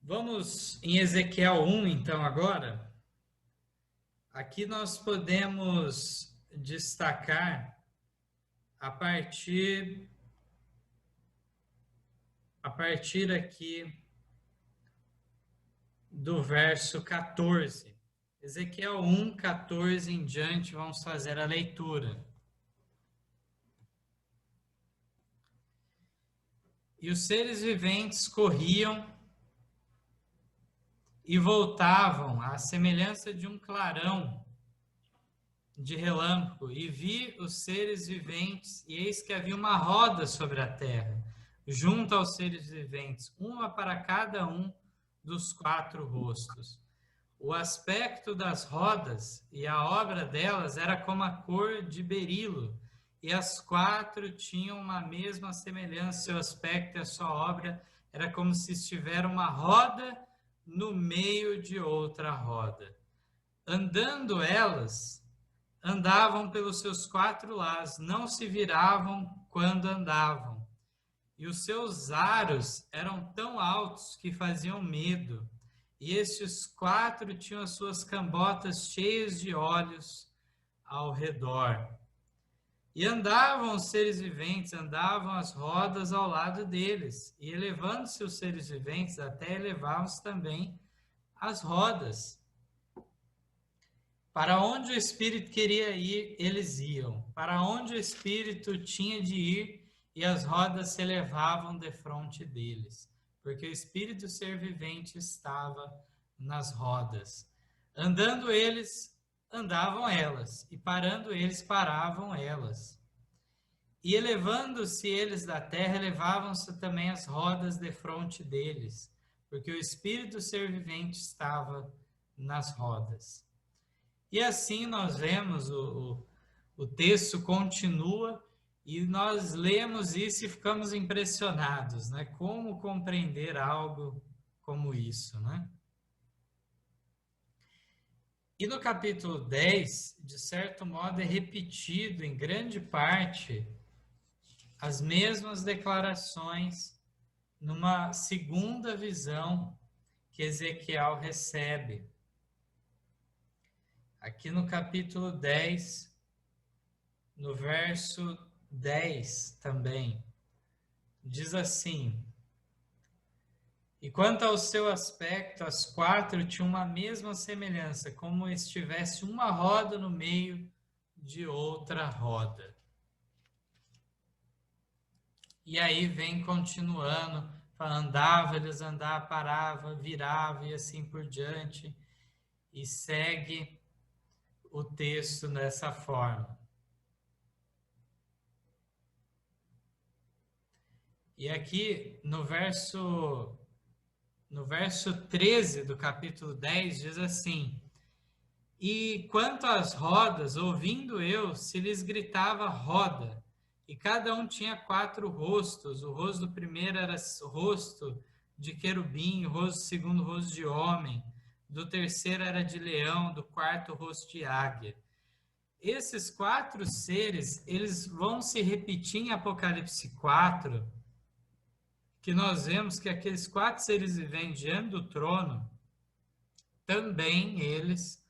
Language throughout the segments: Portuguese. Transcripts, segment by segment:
Vamos em Ezequiel 1, então, agora. Aqui nós podemos destacar a partir aqui do verso 14. Ezequiel 1, 14 em diante, vamos fazer a leitura. E os seres viventes corriam e voltavam à semelhança de um clarão de relâmpago, e vi os seres viventes, e eis que havia uma roda sobre a terra, junto aos seres viventes, uma para cada um dos 4 rostos. O aspecto das rodas e a obra delas era como a cor de berilo, e as 4 tinham uma mesma semelhança. Seu aspecto e a sua obra era como se estivesse uma roda no meio de outra roda. Andando elas, andavam pelos seus 4 lados, não se viravam quando andavam. E os seus aros eram tão altos que faziam medo. E estes 4 tinham as suas cambotas cheias de olhos ao redor. E andavam os seres viventes, andavam as rodas ao lado deles. E elevando-se os seres viventes, até elevavam-se também as rodas. Para onde o Espírito queria ir, eles iam. Para onde o Espírito tinha de ir, e as rodas se elevavam defronte deles. Porque o Espírito do ser vivente estava nas rodas. Andando eles, andavam elas. E parando eles, paravam elas. E elevando-se eles da terra, elevavam-se também as rodas defronte deles. Porque o Espírito do ser vivente estava nas rodas. E assim nós vemos, o texto continua e nós lemos isso e ficamos impressionados, né? Como compreender algo como isso, né? E no capítulo 10, de certo modo, é repetido em grande parte as mesmas declarações numa segunda visão que Ezequiel recebe. Aqui no capítulo 10, no verso 10 também, diz assim: E quanto ao seu aspecto, as 4 tinham uma mesma semelhança, como estivesse uma roda no meio de outra roda. E aí vem continuando, andava, eles andavam, parava, virava e assim por diante, e segue o texto dessa forma. E aqui no verso 13 do capítulo 10 diz assim: E quanto às rodas, ouvindo eu, se lhes gritava roda, e cada um tinha 4 rostos. O rosto do primeiro era rosto de querubim, o rosto do segundo rosto de homem, do terceiro era de leão, do quarto rosto de águia. Esses 4 seres, eles vão se repetir em Apocalipse 4, que nós vemos que aqueles 4 seres viventes diante do trono, também eles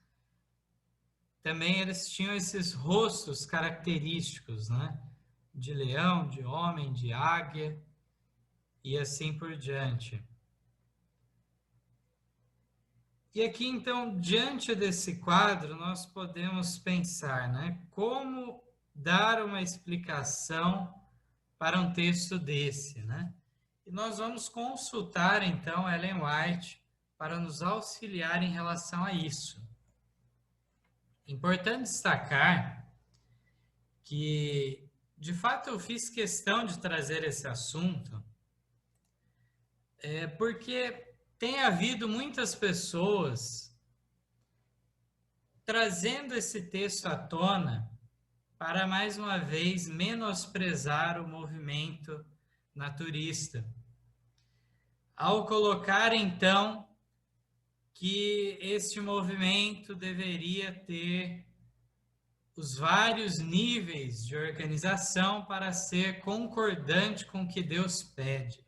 tinham esses rostos característicos, né? De leão, de homem, de águia e assim por diante. E aqui, então, diante desse quadro, nós podemos pensar, né? Como dar uma explicação para um texto desse, né? E nós vamos consultar, então, Ellen White para nos auxiliar em relação a isso. Importante destacar que, de fato, eu fiz questão de trazer esse assunto, porque tem havido muitas pessoas trazendo esse texto à tona para, mais uma vez, menosprezar o movimento naturista. Ao colocar, então, que este movimento deveria ter os vários níveis de organização para ser concordante com o que Deus pede.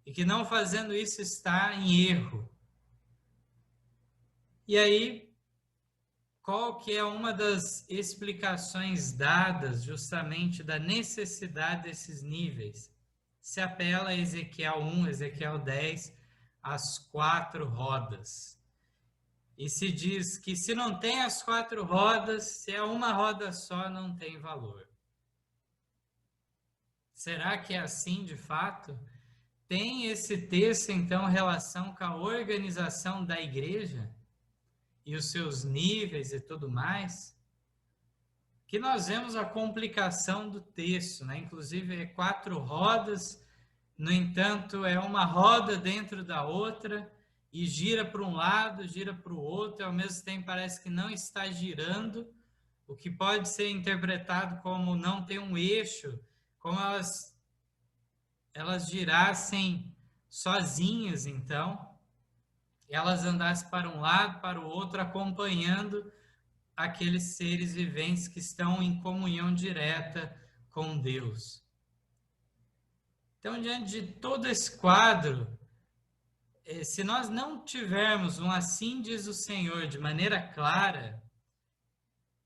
e que não fazendo isso está em erro. E aí, qual que é uma das explicações dadas justamente da necessidade desses níveis? Se apela a Ezequiel 1, Ezequiel 10, as 4 rodas. E se diz que se não tem as 4 rodas, se é uma roda só, não tem valor. Será que é assim de fato? Tem esse texto, então, relação com a organização da igreja e os seus níveis e tudo mais? Que nós vemos a complicação do texto, né? Inclusive, é 4 rodas, no entanto, é uma roda dentro da outra, e gira para um lado, gira para o outro, e ao mesmo tempo parece que não está girando, o que pode ser interpretado como não ter um eixo, como elas girassem sozinhas, então, elas andassem para um lado, para o outro, acompanhando aqueles seres viventes que estão em comunhão direta com Deus. Então, diante de todo esse quadro, se nós não tivermos um assim diz o Senhor de maneira clara,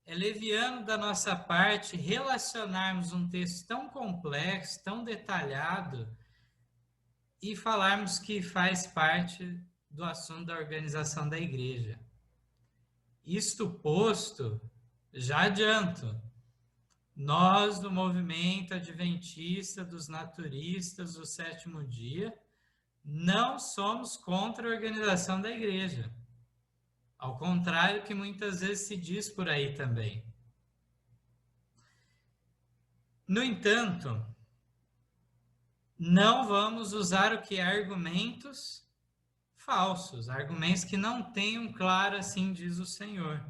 é leviano da nossa parte relacionarmos um texto tão complexo, tão detalhado, e falarmos que faz parte do assunto da organização da igreja. Isto posto, já adianto, nós do movimento adventista dos naturistas do sétimo dia não somos contra a organização da igreja. Ao contrário que muitas vezes se diz por aí também. No entanto, não vamos usar o que? Argumentos falsos, argumentos que não tenham claro, assim diz o Senhor.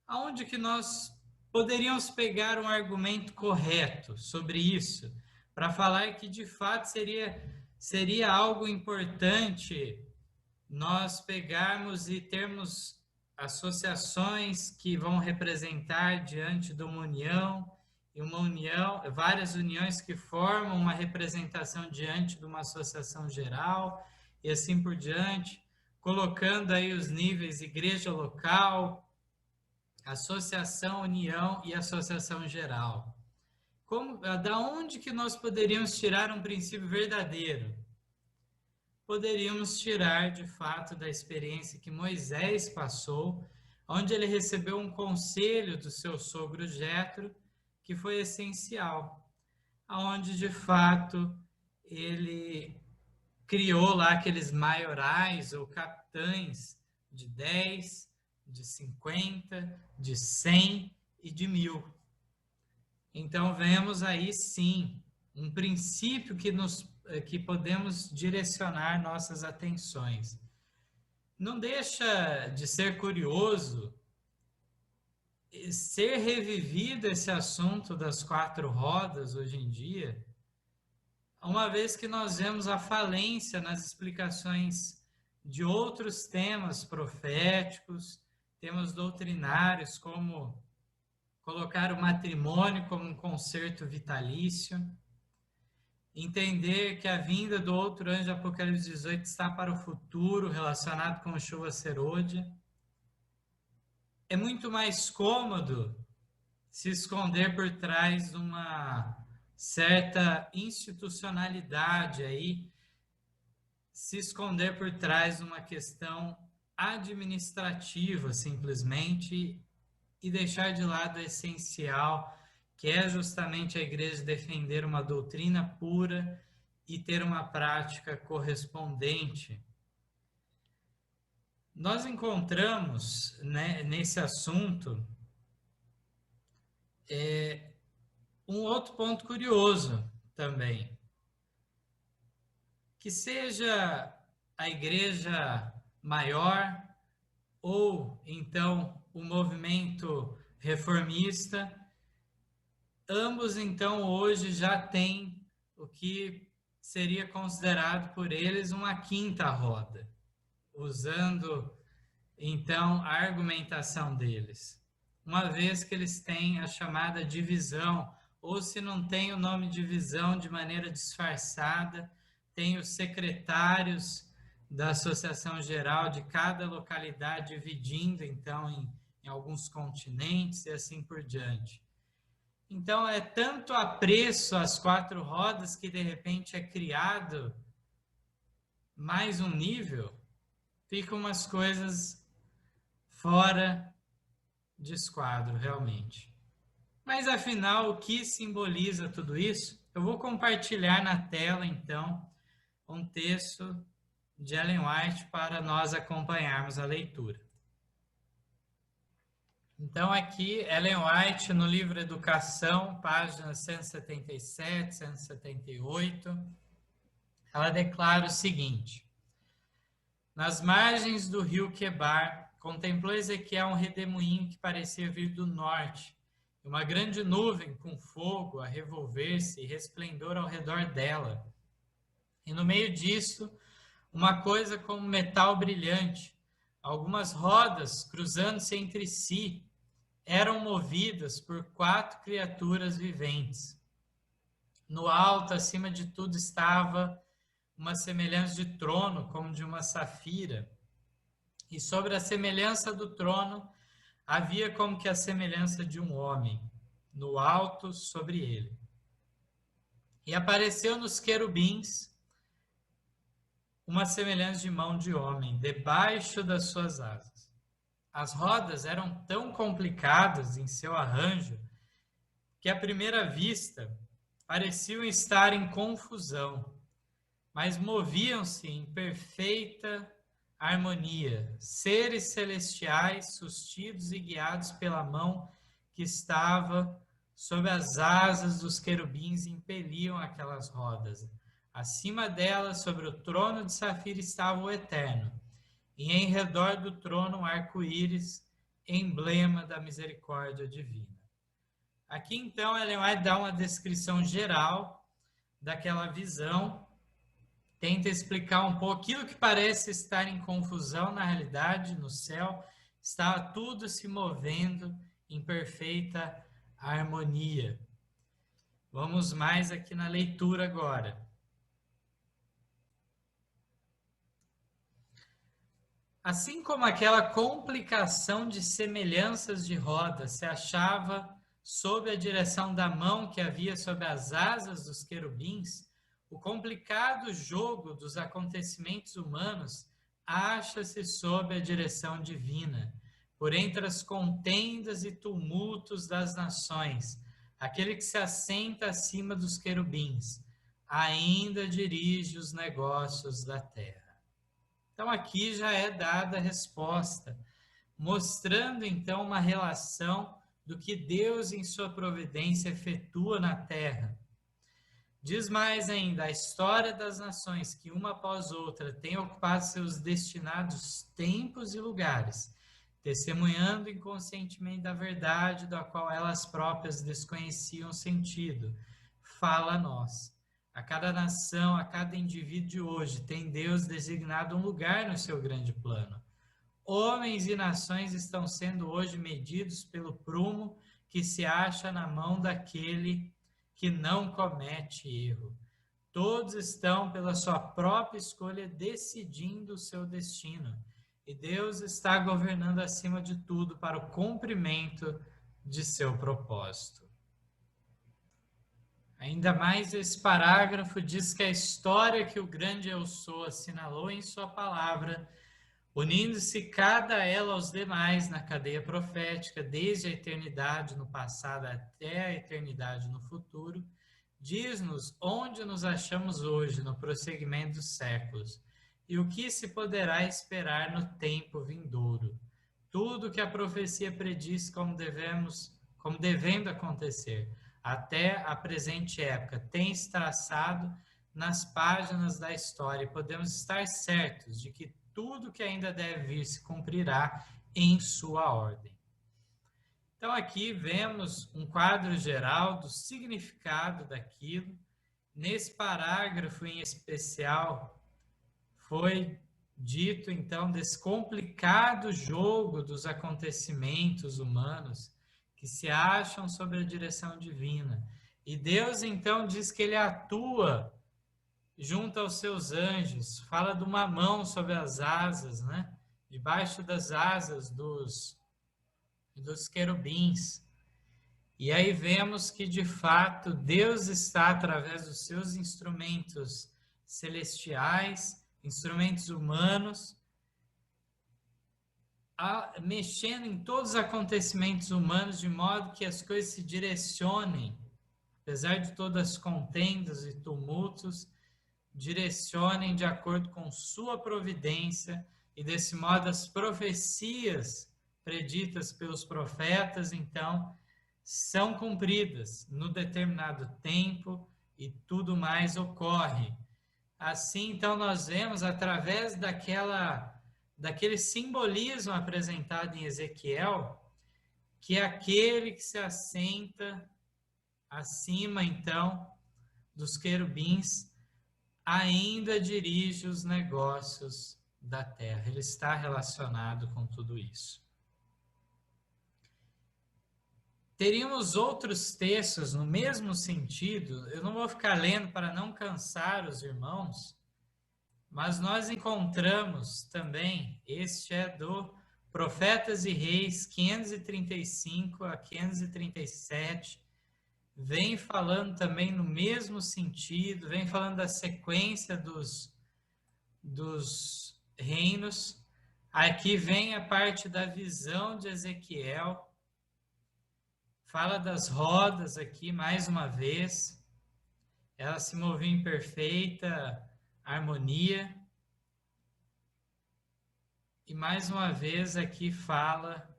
Aonde que nós poderíamos pegar um argumento correto sobre isso, para falar que de fato seria algo importante nós pegarmos e termos associações que vão representar diante de uma união, e uma união, várias uniões que formam uma representação diante de uma associação geral, e assim por diante, colocando aí os níveis igreja local, associação, união e associação geral. Da onde que nós poderíamos tirar um princípio verdadeiro? Poderíamos tirar, de fato, da experiência que Moisés passou, onde ele recebeu um conselho do seu sogro Jetro, que foi essencial, onde, de fato, ele criou lá aqueles maiorais ou capitães de 10, de 50, de 100 e de 1000. Então, vemos aí, sim, um princípio que podemos direcionar nossas atenções. Não deixa de ser curioso ser revivido esse assunto das 4 rodas hoje em dia, uma vez que nós vemos a falência nas explicações de outros temas proféticos, temas doutrinários, como colocar o matrimônio como um concerto vitalício, entender que a vinda do outro anjo, Apocalipse 18, está para o futuro, relacionado com chuva serôdia. É muito mais cômodo se esconder por trás de uma certa institucionalidade aí, se esconder por trás de uma questão administrativa, simplesmente, e deixar de lado o essencial, que é justamente a igreja defender uma doutrina pura e ter uma prática correspondente. Nós encontramos, né, nesse assunto um outro ponto curioso também, que seja a igreja maior ou então o movimento reformista, ambos então hoje já têm o que seria considerado por eles uma quinta roda, usando então a argumentação deles, uma vez que eles têm a chamada divisão, ou se não tem o nome divisão de maneira disfarçada, tem os secretários da Associação Geral de cada localidade, dividindo, então, em alguns continentes e assim por diante. Então, é tanto apreço às 4 rodas que, de repente, é criado mais um nível, ficam umas coisas fora de esquadro, realmente. Mas, afinal, o que simboliza tudo isso? Eu vou compartilhar na tela, então, um texto de Ellen White para nós acompanharmos a leitura. Então, aqui, Ellen White, no livro Educação, páginas 177, 178, ela declara o seguinte: nas margens do rio Quebar, contemplou Ezequiel um redemoinho que parecia vir do norte, e uma grande nuvem com fogo a revolver-se e resplendor ao redor dela. E no meio disso, uma coisa como metal brilhante, algumas rodas cruzando-se entre si, eram movidas por 4 criaturas viventes. No alto, acima de tudo, estava uma semelhança de trono, como de uma safira, e sobre a semelhança do trono havia como que a semelhança de um homem, no alto sobre ele. E apareceu nos querubins uma semelhança de mão de homem, debaixo das suas asas. As rodas eram tão complicadas em seu arranjo que, à primeira vista, pareciam estar em confusão, mas moviam-se em perfeita harmonia, seres celestiais sustidos e guiados pela mão que estava sob as asas dos querubins impeliam aquelas rodas. Acima delas, sobre o trono de safira, estava o Eterno, e em redor do trono um arco-íris, emblema da misericórdia divina. Aqui, então, Ellen White dá uma descrição geral daquela visão, tenta explicar um pouco aquilo que parece estar em confusão na realidade, no céu, estava tudo se movendo em perfeita harmonia. Vamos mais aqui na leitura agora. Assim como aquela complicação de semelhanças de rodas se achava sob a direção da mão que havia sob as asas dos querubins, o complicado jogo dos acontecimentos humanos acha-se sob a direção divina, por entre as contendas e tumultos das nações, aquele que se assenta acima dos querubins, ainda dirige os negócios da terra. Então, aqui já é dada a resposta, mostrando então uma relação do que Deus, em sua providência, efetua na terra. Diz mais ainda, a história das nações, que uma após outra tem ocupado seus destinados tempos e lugares, testemunhando inconscientemente da verdade da qual elas próprias desconheciam o sentido, fala a nós. A cada nação, a cada indivíduo de hoje, tem Deus designado um lugar no seu grande plano. Homens e nações estão sendo hoje medidos pelo prumo que se acha na mão daquele que não comete erro. Todos estão, pela sua própria escolha, decidindo o seu destino. E Deus está governando acima de tudo para o cumprimento de seu propósito. Ainda mais esse parágrafo diz que a história que o grande Eu Sou assinalou em sua palavra, unindo-se cada ela aos demais na cadeia profética, desde a eternidade no passado até a eternidade no futuro, diz-nos onde nos achamos hoje no prosseguimento dos séculos e o que se poderá esperar no tempo vindouro. Tudo que a profecia prediz como devendo acontecer até a presente época tem se traçado nas páginas da história e podemos estar certos de que tudo que ainda deve vir se cumprirá em sua ordem. Então aqui vemos um quadro geral do significado daquilo. Nesse parágrafo em especial foi dito então desse complicado jogo dos acontecimentos humanos que se acham sob a direção divina. E Deus então diz que ele atua junto aos seus anjos, fala de uma mão sobre as asas, né? Debaixo das asas dos querubins. E aí vemos que, de fato, Deus está, através dos seus instrumentos celestiais, instrumentos humanos, mexendo em todos os acontecimentos humanos, de modo que as coisas se direcionem, apesar de todas as contendas e tumultos, direcionem de acordo com sua providência, e desse modo as profecias preditas pelos profetas, então, são cumpridas no determinado tempo e tudo mais ocorre. Assim, então, nós vemos através daquele simbolismo apresentado em Ezequiel, que é aquele que se assenta acima, então, dos querubins, ainda dirige os negócios da terra. Ele está relacionado com tudo isso. Teríamos outros textos no mesmo sentido, eu não vou ficar lendo para não cansar os irmãos, mas nós encontramos também, este é do Profetas e Reis 535 a 537, vem falando também no mesmo sentido, vem falando da sequência dos reinos. Aqui vem a parte da visão de Ezequiel, fala das rodas aqui mais uma vez, ela se movia em perfeita harmonia. E mais uma vez aqui fala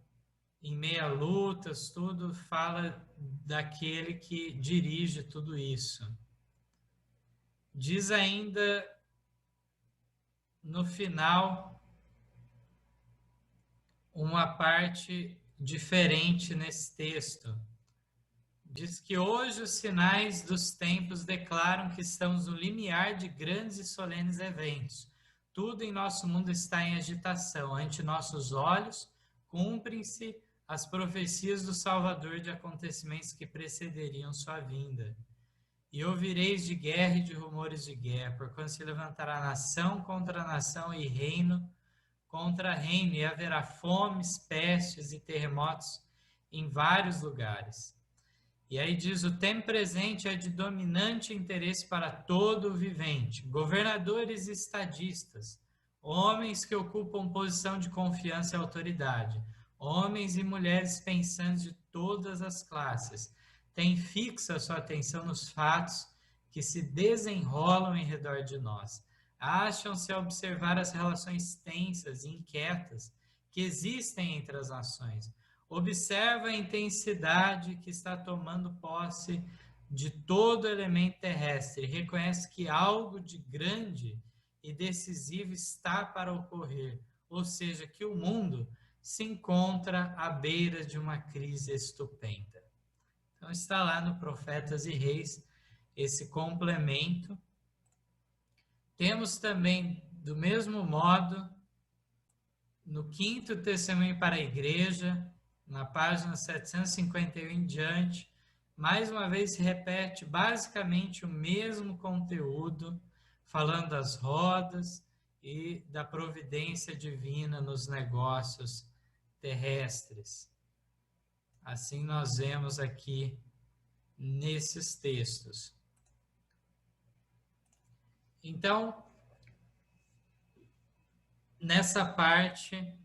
em meia lutas, tudo fala daquele que dirige tudo isso. Diz ainda no final uma parte diferente nesse texto. Diz que hoje os sinais dos tempos declaram que estamos no limiar de grandes e solenes eventos. Tudo em nosso mundo está em agitação. Ante nossos olhos, cumprem-se as profecias do Salvador de acontecimentos que precederiam sua vinda. E ouvireis de guerra e de rumores de guerra, porquanto se levantará nação contra nação e reino contra reino, e haverá fomes, pestes e terremotos em vários lugares. E aí diz, o tempo presente é de dominante interesse para todo o vivente, governadores e estadistas, homens que ocupam posição de confiança e autoridade, homens e mulheres pensantes de todas as classes, têm fixa sua atenção nos fatos que se desenrolam em redor de nós. Acham-se a observar as relações tensas e inquietas que existem entre as nações. Observa a intensidade que está tomando posse de todo elemento terrestre e reconhece que algo de grande e decisivo está para ocorrer, ou seja, que o mundo se encontra à beira de uma crise estupenda. Então está lá no Profetas e Reis esse complemento. Temos também, do mesmo modo, no quinto testemunho para a igreja, na página 751 em diante, mais uma vez se repete basicamente o mesmo conteúdo, falando das rodas e da providência divina nos negócios terrestres. Assim nós vemos aqui nesses textos. Então, nessa parte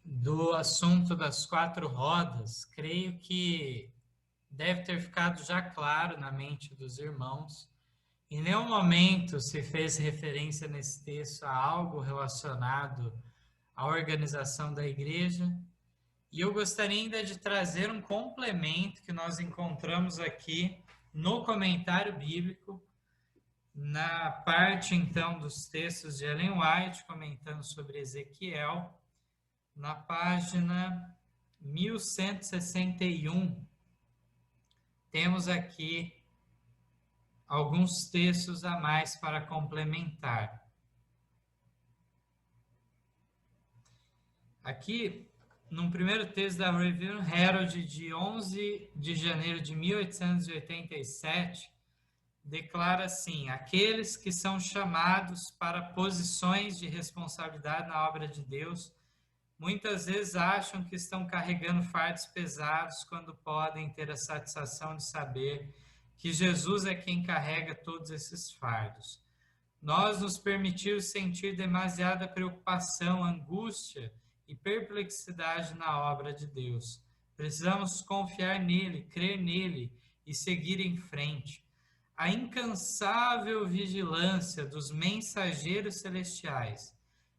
do assunto das quatro rodas, creio que deve ter ficado já claro na mente dos irmãos. Em nenhum momento se fez referência nesse texto a algo relacionado à organização da igreja. E eu gostaria ainda de trazer um complemento que nós encontramos aqui no comentário bíblico, na parte, então, dos textos de Ellen White, comentando sobre Ezequiel, na página 1161, temos aqui alguns textos a mais para complementar. Aqui, no primeiro texto da Review Herald, de 11 de janeiro de 1887, declara assim: aqueles que são chamados para posições de responsabilidade na obra de Deus, muitas vezes acham que estão carregando fardos pesados quando podem ter a satisfação de saber que Jesus é quem carrega todos esses fardos. Nós nos permitimos sentir demasiada preocupação, angústia e perplexidade na obra de Deus. Precisamos confiar nele, crer nele e seguir em frente. A incansável vigilância dos mensageiros celestiais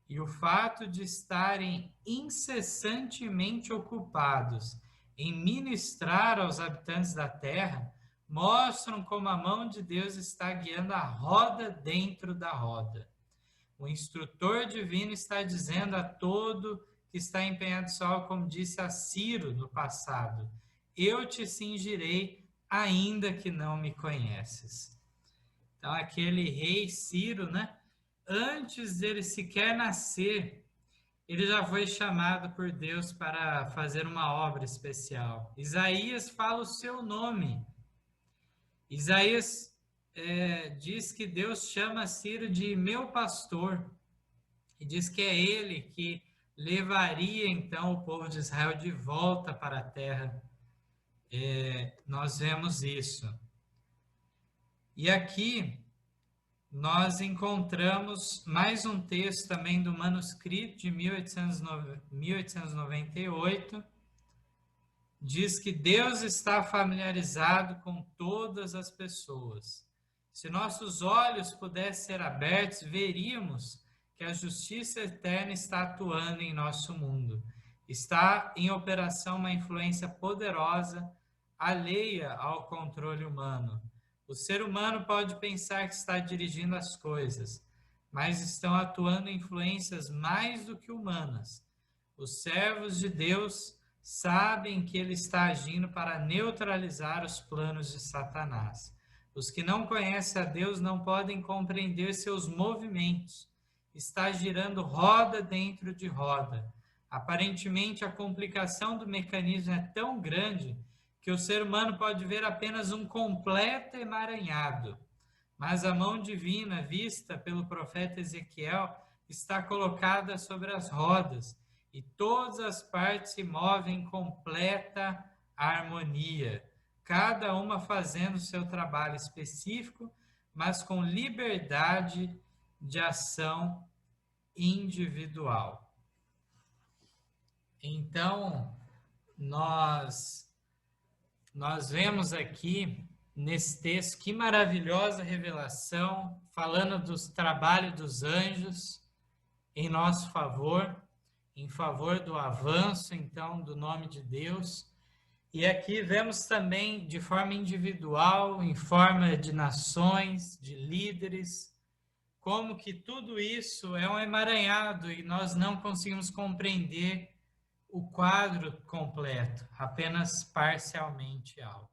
e o fato de estarem incessantemente ocupados em ministrar aos habitantes da terra mostram como a mão de Deus está guiando a roda dentro da roda. O instrutor divino está dizendo a todo que está empenhado só, como disse a Ciro no passado: eu te cingirei, ainda que não me conheces. Então, aquele rei Ciro, né? Antes dele sequer nascer, ele já foi chamado por Deus para fazer uma obra especial. Isaías fala o seu nome. Isaías diz que Deus chama Ciro de meu pastor, e diz que é ele que levaria então o povo de Israel de volta para a terra. Nós vemos isso. E aqui nós encontramos mais um texto também do manuscrito de 1898, diz que Deus está familiarizado com todas as pessoas. Se nossos olhos pudessem ser abertos, veríamos que a justiça eterna está atuando em nosso mundo. Está em operação uma influência poderosa, alheia ao controle humano. O ser humano pode pensar que está dirigindo as coisas, mas estão atuando influências mais do que humanas. Os servos de Deus sabem que ele está agindo para neutralizar os planos de Satanás. Os que não conhecem a Deus não podem compreender seus movimentos. Está girando roda dentro de roda. Aparentemente, a complicação do mecanismo é tão grande que o ser humano pode ver apenas um completo emaranhado. Mas a mão divina, vista pelo profeta Ezequiel, está colocada sobre as rodas, e todas as partes se movem em completa harmonia, cada uma fazendo o seu trabalho específico, mas com liberdade de ação individual. Então, nós vemos aqui nesse texto que maravilhosa revelação, falando do trabalho dos anjos em nosso favor, em favor do avanço, então, do nome de Deus. E aqui vemos também de forma individual, em forma de nações, de líderes, como que tudo isso é um emaranhado e nós não conseguimos compreender o quadro completo, apenas parcialmente algo.